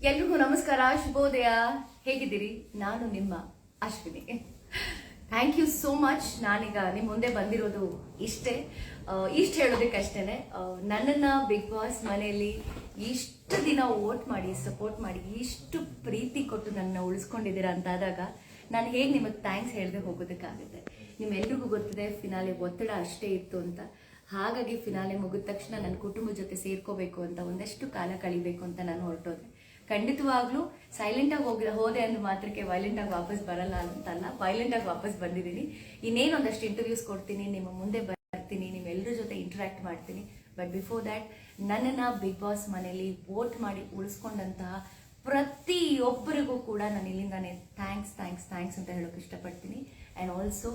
ಎಲ್ರಿಗೂ ನಮಸ್ಕಾರ, ಶುಭೋದಯ. ಹೇಗಿದ್ದೀರಿ? ನಾನು ನಿಮ್ಮ Ashwini. Thank you so much. ನಾನೀಗ ನಿಮ್ಮ ಮುಂದೆ ಬಂದಿರೋದು ಇಷ್ಟು ಹೇಳೋದಕ್ಕಷ್ಟೇನೆ. ನನ್ನನ್ನು ಬಿಗ್ ಬಾಸ್ ಮನೆಯಲ್ಲಿ ಇಷ್ಟು ದಿನ ವೋಟ್ ಮಾಡಿ ಸಪೋರ್ಟ್ ಮಾಡಿ ಇಷ್ಟು ಪ್ರೀತಿ ಕೊಟ್ಟು ನನ್ನ ಉಳಿಸ್ಕೊಂಡಿದ್ದೀರಾ ಅಂತಾದಾಗ ನಾನು ಹೇಗೆ ನಿಮಗೆ ಥ್ಯಾಂಕ್ಸ್ ಹೇಳದೆ ಹೋಗೋದಕ್ಕಾಗುತ್ತೆ? ನಿಮ್ಮೆಲ್ರಿಗೂ ಗೊತ್ತಿದೆ ಫಿನಾಲೆ ಒತ್ತಡ ಅಷ್ಟೇ ಇತ್ತು ಅಂತ. ಹಾಗಾಗಿ ಫಿನಾಲೆ ಮುಗಿದ ತಕ್ಷಣ ನನ್ನ ಕುಟುಂಬದ ಜೊತೆ ಸೇರ್ಕೋಬೇಕು ಅಂತ, ಒಂದಷ್ಟು ಕಾಲ ಕಳಿಬೇಕು ಅಂತ ನಾನು ಹೊರಟೋದೆ. ಖಂಡಿತವಾಗ್ಲೂ ಸೈಲೆಂಟಾಗಿ ಹೋದೆ ಅಂದ ಮಾತ್ರಕ್ಕೆ ವೈಲೆಂಟಾಗಿ ವಾಪಸ್ ಬರಲ್ಲ ಅಂತಲ್ಲ, ವೈಲೆಂಟಾಗಿ ವಾಪಸ್ ಬಂದಿದ್ದೀನಿ. ಇನ್ನೇನೊಂದಷ್ಟು ಇಂಟರ್ವ್ಯೂಸ್ ಕೊಡ್ತೀನಿ, ನಿಮ್ಮ ಮುಂದೆ ಬರ್ತೀನಿ, ನಿಮ್ಮೆಲ್ಲರ ಜೊತೆ ಇಂಟ್ರಾಕ್ಟ್ ಮಾಡ್ತೀನಿ. ಬಟ್ ಬಿಫೋರ್ ದ್ಯಾಟ್, ನನ್ನನ್ನು ಬಿಗ್ ಬಾಸ್ ಮನೆಯಲ್ಲಿ ವೋಟ್ ಮಾಡಿ ಉಳಿಸ್ಕೊಂಡಂತಹ ಪ್ರತಿಯೊಬ್ಬರಿಗೂ ಕೂಡ ನಾನು ಇಲ್ಲಿಂದಾನೆ ಥ್ಯಾಂಕ್ಸ್ ಅಂತ ಹೇಳೋಕೆ ಇಷ್ಟಪಡ್ತೀನಿ. ಆ್ಯಂಡ್ ಆಲ್ಸೋ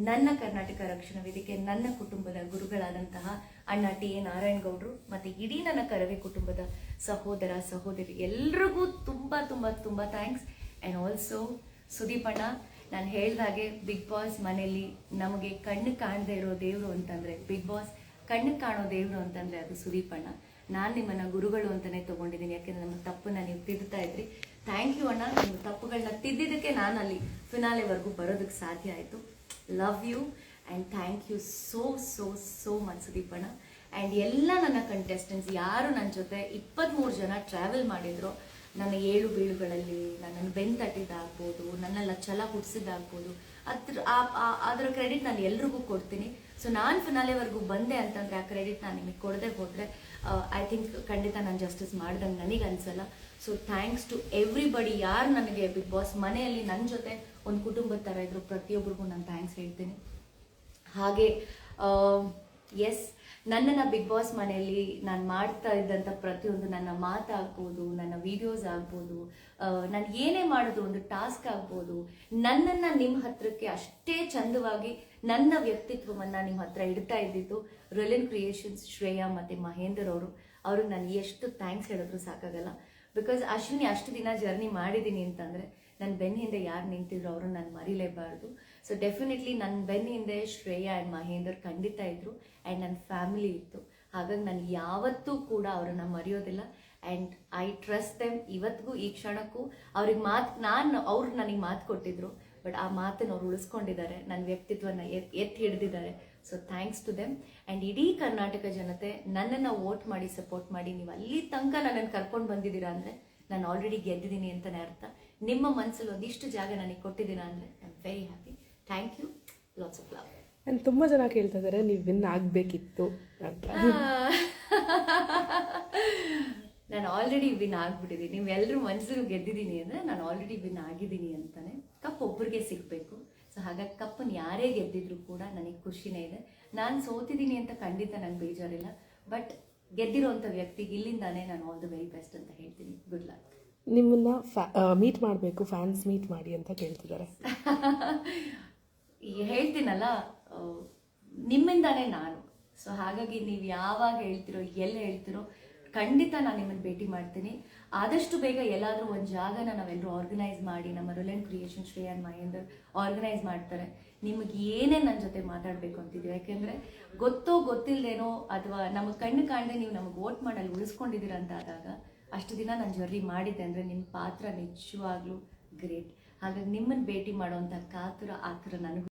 ನನ್ನ ಕರ್ನಾಟಕ ರಕ್ಷಣಾ ವೇದಿಕೆ, ನನ್ನ ಕುಟುಂಬದ ಗುರುಗಳಾದಂತಹ ಅಣ್ಣ ಟಿ.ಎ. ನಾರಾಯಣಗೌಡರು ಮತ್ತು ಇಡೀ ನನ್ನ ಕರವೇ ಕುಟುಂಬದ ಸಹೋದರ ಸಹೋದರಿ ಎಲ್ರಿಗೂ ತುಂಬ ತುಂಬ ತುಂಬ ಥ್ಯಾಂಕ್ಸ್. ಆ್ಯಂಡ್ ಆಲ್ಸೋ ಸುದೀಪ್ ಅಣ್ಣ, ನಾನು ಹೇಳ್ದಾಗೆ ಬಿಗ್ ಬಾಸ್ ಮನೆಯಲ್ಲಿ ನಮಗೆ ಕಣ್ಣು ಕಾಣದೇ ಇರೋ ದೇವರು ಅಂತಂದರೆ, ಬಿಗ್ ಬಾಸ್ ಕಣ್ಣು ಕಾಣೋ ದೇವರು ಅಂತಂದರೆ ಅದು ಸುದೀಪ್ ಅಣ್ಣ. ನಾನು ನಿಮ್ಮನ್ನು ಗುರುಗಳು ಅಂತಲೇ ತೊಗೊಂಡಿದ್ದೀನಿ, ಯಾಕೆಂದರೆ ನಮ್ಮ ತಪ್ಪನ್ನು ನೀವು ತಿದ್ದುತ್ತಾ ಇದ್ರಿ. ಥ್ಯಾಂಕ್ ಯು ಅಣ್ಣ. ನಿಮ್ಮ ತಪ್ಪುಗಳನ್ನ ತಿದ್ದಿದ್ದಕ್ಕೆ ನಾನು ಅಲ್ಲಿ ಫಿನಾಲೆವರೆಗೂ ಬರೋದಕ್ಕೆ ಸಾಧ್ಯ ಆಯಿತು. Love you and thank you so much Sudeep ಅಣ್ಣ. ಆ್ಯಂಡ್ ಎಲ್ಲ ನನ್ನ ಕಂಟೆಸ್ಟೆಂಟ್ಸ್ ಯಾರು ನನ್ನ ಜೊತೆ 23 ಜನ ಟ್ರಾವೆಲ್ ಮಾಡಿದ್ರು, ನನ್ನ ಏಳು ಬೀಳುಗಳಲ್ಲಿ ನನ್ನನ್ನು ಬೆನ್ನು ತಟ್ಟಿದ್ದಾಗ್ಬೋದು, ನನ್ನೆಲ್ಲ ಛಲ ಹುಟ್ಟಿಸಿದ್ದಾಗ್ಬೋದು, ಅದರ ಕ್ರೆಡಿಟ್ ನಾನು ಎಲ್ರಿಗೂ ಕೊಡ್ತೀನಿ. ಸೊ ನಾನು ಫಿನಾಲೆವರೆಗೂ ಬಂದೆ ಅಂತಂದರೆ ಆ ಕ್ರೆಡಿಟ್ ನಾನು ನಿಮಗೆ ಕೊಡದೆ ಹೋದರೆ ಐ ಥಿಂಕ್ ಖಂಡಿತ ನಾನು ಜಸ್ಟಿಸ್ ಮಾಡ್ದಂಗೆ ನನಗೆ ಅನಿಸಲ್ಲ. So thanks to everybody. ಯಾರು ನನಗೆ ಬಿಗ್ ಬಾಸ್ ಮನೆಯಲ್ಲಿ ನನ್ನ ಜೊತೆ ಒಂದು ಕುಟುಂಬದ ಥರ ಇದ್ರು, ಪ್ರತಿಯೊಬ್ಬರಿಗೂ ನಾನು ಥ್ಯಾಂಕ್ಸ್ ಹೇಳ್ತೀನಿ. ಹಾಗೆ ಎಸ್, ನನ್ನನ್ನು ಬಿಗ್ ಬಾಸ್ ಮನೆಯಲ್ಲಿ ನಾನು ಮಾಡ್ತಾ ಇದ್ದಂಥ ಪ್ರತಿಯೊಂದು ನನ್ನ ಮಾತಾಗ್ಬೋದು, ನನ್ನ ವಿಡಿಯೋಸ್ ಆಗ್ಬೋದು, ನಾನು ಏನೇ ಮಾಡಿದ್ರು ಒಂದು ಟಾಸ್ಕ್ ಆಗ್ಬೋದು, ನನ್ನನ್ನು ನಿಮ್ಮ ಹತ್ರಕ್ಕೆ ಅಷ್ಟೇ ಚಂದವಾಗಿ ನನ್ನ ವ್ಯಕ್ತಿತ್ವವನ್ನು ನಿಮ್ಮ ಹತ್ರ ಇಡ್ತಾ ಇದ್ದಿದ್ದು ರಿಲಯನ್ ಕ್ರಿಯೇಷನ್ಸ್ ಶ್ರೇಯಾ ಮತ್ತು ಮಹೇಂದರ್ ಅವರು. ಅವ್ರಿಗೆ ನಾನು ಎಷ್ಟು ಥ್ಯಾಂಕ್ಸ್ ಹೇಳಿದ್ರು ಸಾಕಾಗಲ್ಲ. ಬಿಕಾಸ್ ಅಶ್ವಿನಿ ಅಷ್ಟು ದಿನ ಜರ್ನಿ ಮಾಡಿದ್ದೀನಿ ಅಂತಂದರೆ ನನ್ನ ಬೆನ್ನ ಹಿಂದೆ ಯಾರು ನಿಂತಿದ್ರು ಅವ್ರನ್ನ ನಾನು ಮರಿಲೇಬಾರ್ದು. ಸೊ ಡೆಫಿನೆಟ್ಲಿ ನನ್ನ ಬೆನ್ನ ಹಿಂದೆ ಶ್ರೇಯಾ ಆ್ಯಂಡ್ ಮಹೇಂದರ್ ಖಂಡಿತ ಇದ್ದರು. ಆ್ಯಂಡ್ ನನ್ನ ಫ್ಯಾಮಿಲಿ ಇತ್ತು. ಹಾಗಾಗಿ ನಾನು ಯಾವತ್ತೂ ಕೂಡ ಅವರನ್ನು ಮರೆಯೋದಿಲ್ಲ. And I trust them. ಇವತ್ತಿಗೂ ಈ ಕ್ಷಣಕ್ಕೂ ಅವ್ರು ನನಗೆ ಮಾತು ಕೊಟ್ಟಿದ್ರು, ಬಟ್ ಆ ಮಾತನ್ನು ಅವ್ರು ಉಳಿಸ್ಕೊಂಡಿದ್ದಾರೆ, ನನ್ನ ವ್ಯಕ್ತಿತ್ವನ ಎತ್ತಿ ಹಿಡಿದಿದ್ದಾರೆ. So thanks to them. And ಇಡೀ ಕರ್ನಾಟಕ ಜನತೆ ನನ್ನನ್ನು ವೋಟ್ ಮಾಡಿ ಸಪೋರ್ಟ್ ಮಾಡಿ ನೀವು ಅಲ್ಲಿ ತನಕ ನನ್ನನ್ನು ಕರ್ಕೊಂಡು ಬಂದಿದ್ದೀರಾ ಅಂದರೆ ನಾನು ಆಲ್ರೆಡಿ ಗೆದ್ದಿದ್ದೀನಿ ಅಂತಲೇ ಅರ್ಥ. ನಿಮ್ಮ ಮನಸ್ಸಲ್ಲಿ ಒಂದಿಷ್ಟು ಜಾಗ ನನಗೆ ಕೊಟ್ಟಿದ್ದೀರಾ ಅಂದರೆ I am very happy. Thank you. Lots of love. And ತುಂಬ ಜನ ಕೇಳ್ತಾ ಇದ್ದಾರೆ ನೀವು ವಿನ್ ಆಗಬೇಕಿತ್ತು ಅಂತ. ನಾನು ಆಲ್ರೆಡಿ ವಿನ್ ಆಗಿಬಿಟ್ಟಿದ್ದೀನಿ. ನೀವೆಲ್ಲರೂ ಮನಸ್ಸನ್ನು ಗೆದ್ದಿದ್ದೀನಿ ಅಂದರೆ ನಾನು ಆಲ್ರೆಡಿ ವಿನ್ ಆಗಿದ್ದೀನಿ ಅಂತಲೇ. ಕಪ್ ಒಬ್ಬರಿಗೆ ಸಿಗಬೇಕು. ಸೊ ಹಾಗಾಗಿ ಕಪ್ಪನ್ನು ಯಾರೇ ಗೆದ್ದಿದ್ರು ಕೂಡ ನನಗೆ ಖುಷಿನೇ ಇದೆ. ನಾನು ಸೋತಿದ್ದೀನಿ ಅಂತ ಖಂಡಿತ ನಂಗೆ ಬೇಜಾರಿಲ್ಲ. ಬಟ್ ಗೆದ್ದಿರೋಂಥ ವ್ಯಕ್ತಿಗೆ ಇಲ್ಲಿಂದಾನೇ ನಾನು ಆಲ್ ದ ವೆರಿ ಬೆಸ್ಟ್ ಅಂತ ಹೇಳ್ತೀನಿ. Good luck. ನಿಮ್ಮನ್ನ ಮೀಟ್ ಮಾಡಬೇಕು, ಫ್ಯಾನ್ಸ್ ಮೀಟ್ ಮಾಡಿ ಅಂತ ಕೇಳ್ತಿದ್ದಾರೆ. ಹೇಳ್ತೀನಲ್ಲ, ನಿಮ್ಮಿಂದಾನೇ ನಾನು. ಸೊ ಹಾಗಾಗಿ ನೀವು ಯಾವಾಗ ಹೇಳ್ತಿರೋ, ಎಲ್ಲಿ ಹೇಳ್ತಿರೋ, ಖಂಡಿತ ನಾನು ನಿಮ್ಮನ್ನು ಭೇಟಿ ಮಾಡ್ತೀನಿ. ಆದಷ್ಟು ಬೇಗ ಎಲ್ಲಾದರೂ ಒಂದು ಜಾಗನ ನಾವೆಲ್ಲರೂ ಆರ್ಗನೈಸ್ ಮಾಡಿ, ನಮ್ಮ Reliance creation Shreya and Mahender organize ಮಾಡ್ತಾರೆ. ನಿಮಗೆ ಏನೇ ನನ್ನ ಜೊತೆ ಮಾತಾಡಬೇಕು ಅಂತಿದ್ದೀವಿ, ಯಾಕೆಂದರೆ ಗೊತ್ತೋ ಗೊತ್ತಿಲ್ಲದೇನೋ ಅಥವಾ ನಮಗೆ ಕಣ್ಣು ಕಾಣದೆ ನೀವು ನಮಗೆ ವೋಟ್ ಮಾಡಲು ಉಳಿಸ್ಕೊಂಡಿದ್ದೀರ ಅಂತ ಆದಾಗ, ಅಷ್ಟು ದಿನ ನಾನು ಜರ್ನಿ ಮಾಡಿದ್ದೆ ಅಂದರೆ ನಿಮ್ಮ ಪಾತ್ರ ನಿಜವಾಗ್ಲೂ ಗ್ರೇಟ್. ಹಾಗಾಗಿ ನಿಮ್ಮನ್ನು ಭೇಟಿ ಮಾಡೋವಂಥ ಆತುರ ನನಗೂ